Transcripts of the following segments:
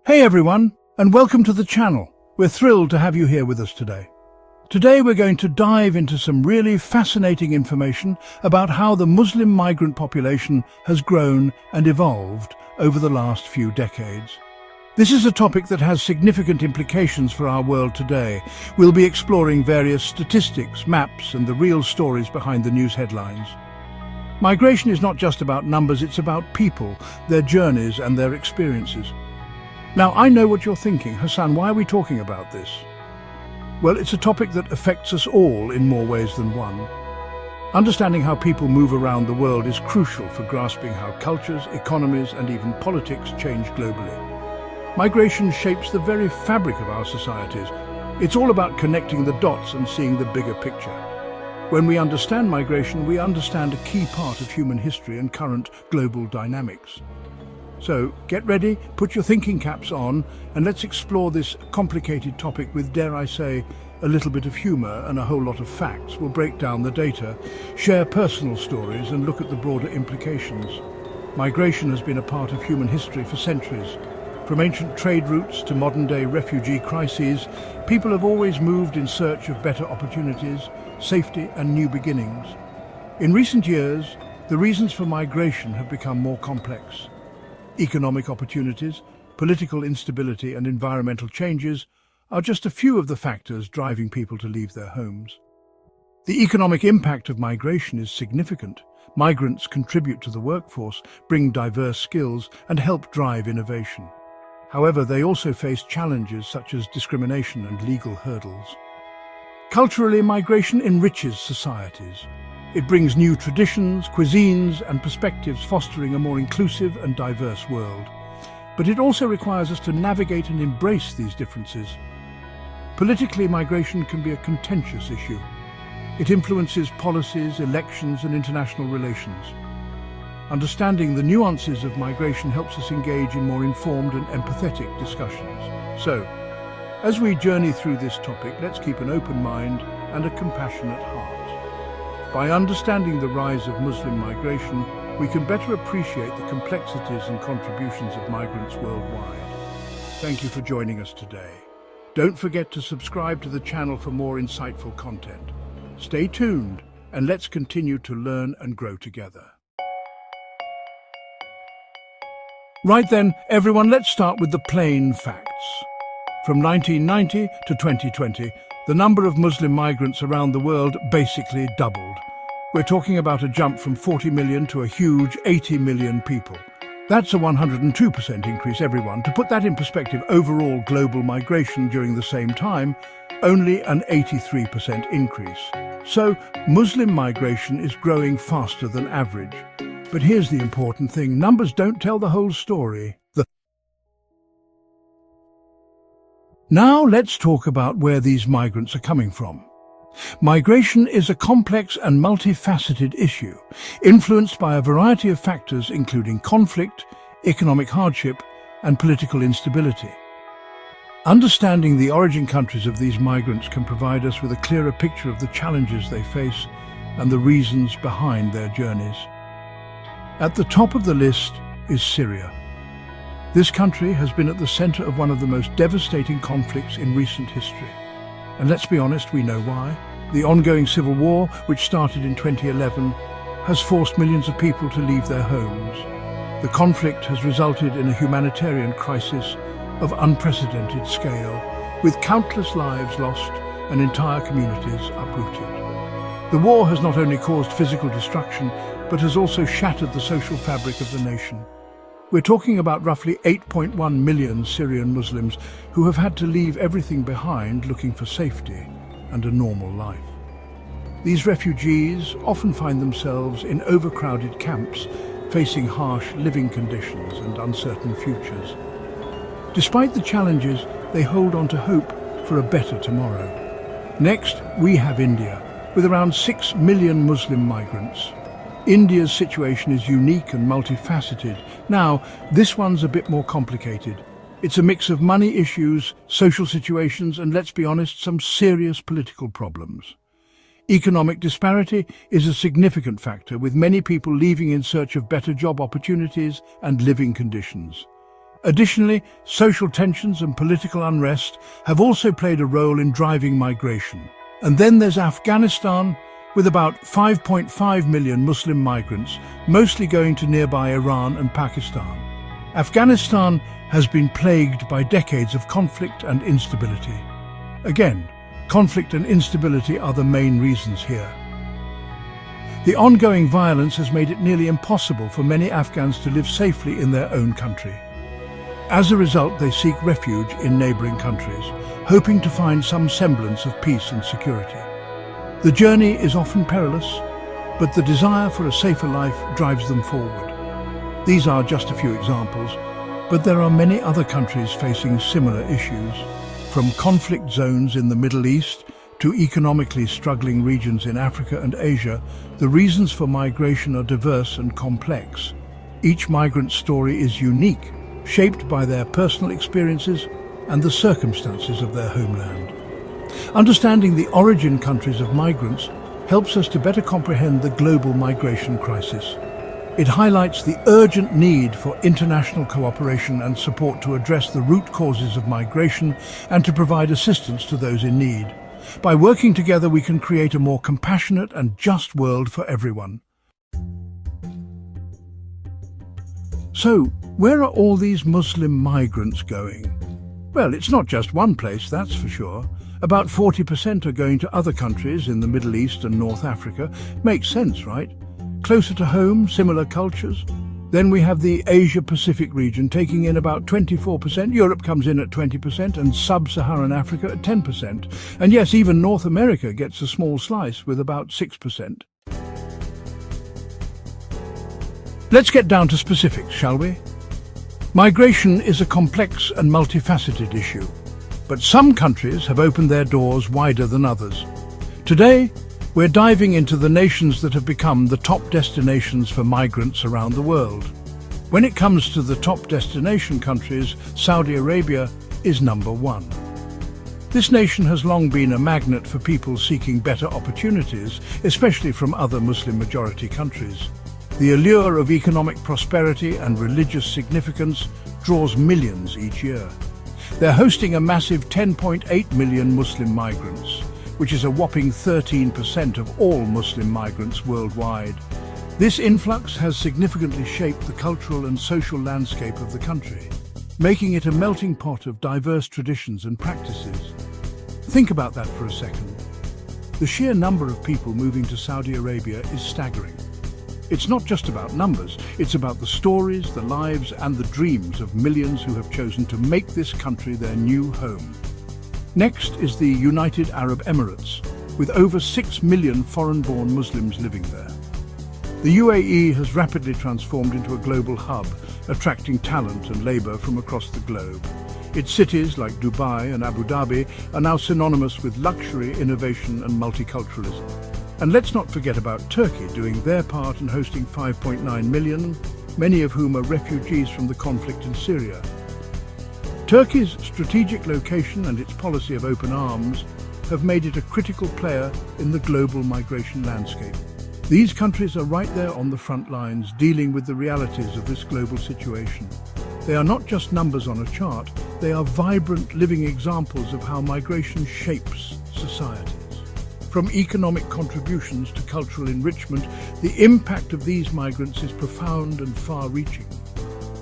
Hey everyone, and welcome to the channel. We're thrilled to have you here with us today. Today we're going to dive into some really fascinating information about how the Muslim migrant population has grown and evolved over the last few decades. This is a topic that has significant implications for our world today. We'll be exploring various statistics, maps, and the real stories behind the news headlines. Migration is not just about numbers, it's about people, their journeys, and their experiences. Now, I know what you're thinking. Hassan, why are we talking about this? Well, it's a topic that affects us all in more ways than one. Understanding how people move around the world is crucial for grasping how cultures, economies, and even politics change globally. Migration shapes the very fabric of our societies. It's all about connecting the dots and seeing the bigger picture. When we understand migration, we understand a key part of human history and current global dynamics. So, get ready, put your thinking caps on, and let's explore this complicated topic with, dare I say, a little bit of humour and a whole lot of facts. We'll break down the data, share personal stories, and look at the broader implications. Migration has been a part of human history for centuries. From ancient trade routes to modern-day refugee crises, people have always moved in search of better opportunities, safety, and new beginnings. In recent years, the reasons for migration have become more complex. Economic opportunities, political instability, and environmental changes are just a few of the factors driving people to leave their homes. The economic impact of migration is significant. Migrants contribute to the workforce, bring diverse skills, and help drive innovation. However, they also face challenges such as discrimination and legal hurdles. Culturally, migration enriches societies. It brings new traditions, cuisines, and perspectives, fostering a more inclusive and diverse world. But it also requires us to navigate and embrace these differences. Politically, migration can be a contentious issue. It influences policies, elections, and international relations. Understanding the nuances of migration helps us engage in more informed and empathetic discussions. So, as we journey through this topic, let's keep an open mind and a compassionate heart. By understanding the rise of Muslim migration, we can better appreciate the complexities and contributions of migrants worldwide. Thank you for joining us today. Don't forget to subscribe to the channel for more insightful content. Stay tuned, and let's continue to learn and grow together. Right then, everyone, let's start with the plain facts. From 1990 to 2020, the number of Muslim migrants around the world basically doubled. We're talking about a jump from 40 million to a huge 80 million people. That's a 102% increase, everyone. To put that in perspective, overall global migration during the same time, only an 83% increase. So, Muslim migration is growing faster than average. But here's the important thing: numbers don't tell the whole story. Now let's talk about where these migrants are coming from. Migration is a complex and multifaceted issue, influenced by a variety of factors including conflict, economic hardship, and political instability. Understanding the origin countries of these migrants can provide us with a clearer picture of the challenges they face and the reasons behind their journeys. At the top of the list is Syria. This country has been at the center of one of the most devastating conflicts in recent history. And let's be honest, we know why. The ongoing civil war, which started in 2011, has forced millions of people to leave their homes. The conflict has resulted in a humanitarian crisis of unprecedented scale, with countless lives lost and entire communities uprooted. The war has not only caused physical destruction, but has also shattered the social fabric of the nation. We're talking about roughly 8.1 million Syrian Muslims who have had to leave everything behind looking for safety and a normal life. These refugees often find themselves in overcrowded camps, facing harsh living conditions and uncertain futures. Despite the challenges, they hold on to hope for a better tomorrow. Next, we have India, with around 6 million Muslim migrants. India's situation is unique and multifaceted. Now, this one's a bit more complicated. It's a mix of money issues, social situations, and let's be honest, some serious political problems. Economic disparity is a significant factor, with many people leaving in search of better job opportunities and living conditions. Additionally, social tensions and political unrest have also played a role in driving migration. And then there's Afghanistan, with about 5.5 million Muslim migrants, mostly going to nearby Iran and Pakistan. Afghanistan has been plagued by decades of conflict and instability. Again, conflict and instability are the main reasons here. The ongoing violence has made it nearly impossible for many Afghans to live safely in their own country. As a result, they seek refuge in neighboring countries, hoping to find some semblance of peace and security. The journey is often perilous, but the desire for a safer life drives them forward. These are just a few examples, but there are many other countries facing similar issues. From conflict zones in the Middle East to economically struggling regions in Africa and Asia, the reasons for migration are diverse and complex. Each migrant's story is unique, shaped by their personal experiences and the circumstances of their homeland. Understanding the origin countries of migrants helps us to better comprehend the global migration crisis. It highlights the urgent need for international cooperation and support to address the root causes of migration and to provide assistance to those in need. By working together, we can create a more compassionate and just world for everyone. So, where are all these Muslim migrants going? Well, it's not just one place, that's for sure. About 40% are going to other countries in the Middle East and North Africa. Makes sense, right? Closer to home, similar cultures. Then we have the Asia-Pacific region taking in about 24%, Europe comes in at 20%, and Sub-Saharan Africa at 10%. And yes, even North America gets a small slice with about 6%. Let's get down to specifics, shall we? Migration is a complex and multifaceted issue, but some countries have opened their doors wider than others. Today, we're diving into the nations that have become the top destinations for migrants around the world. When it comes to the top destination countries, Saudi Arabia is number one. This nation has long been a magnet for people seeking better opportunities, especially from other Muslim-majority countries. The allure of economic prosperity and religious significance draws millions each year. They're hosting a massive 10.8 million Muslim migrants, which is a whopping 13% of all Muslim migrants worldwide. This influx has significantly shaped the cultural and social landscape of the country, making it a melting pot of diverse traditions and practices. Think about that for a second. The sheer number of people moving to Saudi Arabia is staggering. It's not just about numbers, it's about the stories, the lives and the dreams of millions who have chosen to make this country their new home. Next is the United Arab Emirates, with over 6 million foreign-born Muslims living there. The UAE has rapidly transformed into a global hub, attracting talent and labour from across the globe. Its cities like Dubai and Abu Dhabi are now synonymous with luxury, innovation and multiculturalism. And let's not forget about Turkey doing their part in hosting 5.9 million, many of whom are refugees from the conflict in Syria. Turkey's strategic location and its policy of open arms have made it a critical player in the global migration landscape. These countries are right there on the front lines, dealing with the realities of this global situation. They are not just numbers on a chart, they are vibrant living examples of how migration shapes society. From economic contributions to cultural enrichment, the impact of these migrants is profound and far-reaching.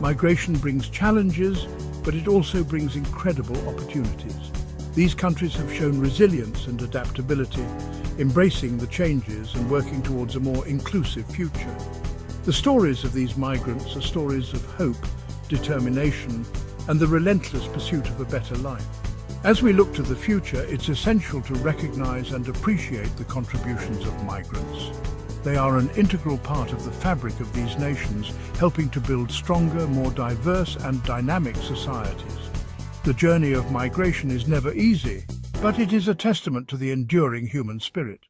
Migration brings challenges, but it also brings incredible opportunities. These countries have shown resilience and adaptability, embracing the changes and working towards a more inclusive future. The stories of these migrants are stories of hope, determination, and the relentless pursuit of a better life. As we look to the future, it's essential to recognize and appreciate the contributions of migrants. They are an integral part of the fabric of these nations, helping to build stronger, more diverse and dynamic societies. The journey of migration is never easy, but it is a testament to the enduring human spirit.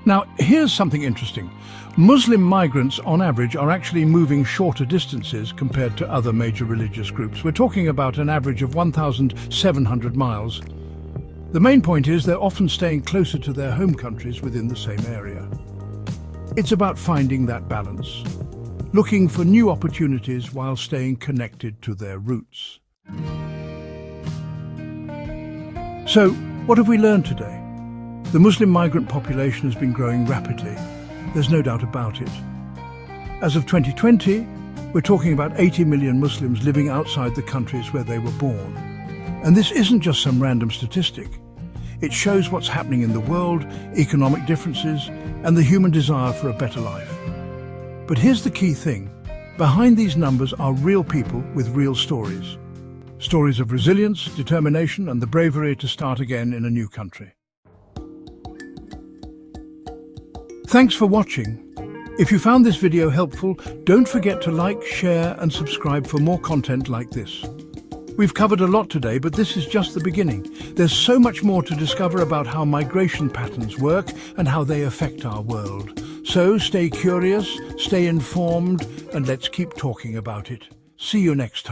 Now, here's something interesting. Muslim migrants, on average, are actually moving shorter distances compared to other major religious groups. We're talking about an average of 1,700 miles. The main point is they're often staying closer to their home countries within the same area. It's about finding that balance. looking for new opportunities while staying connected to their roots. So, what have we learned today? The Muslim migrant population has been growing rapidly. There's no doubt about it. As of 2020, we're talking about 80 million Muslims living outside the countries where they were born. And this isn't just some random statistic. It shows what's happening in the world, economic differences, and the human desire for a better life. But here's the key thing. Behind these numbers are real people with real stories. Stories of resilience, determination, and the bravery to start again in a new country. Thanks for watching. If you found this video helpful, don't forget to like, share, and subscribe for more content like this. We've covered a lot today, but this is just the beginning. There's so much more to discover about how migration patterns work and how they affect our world. So stay curious, stay informed, and let's keep talking about it. See you next time.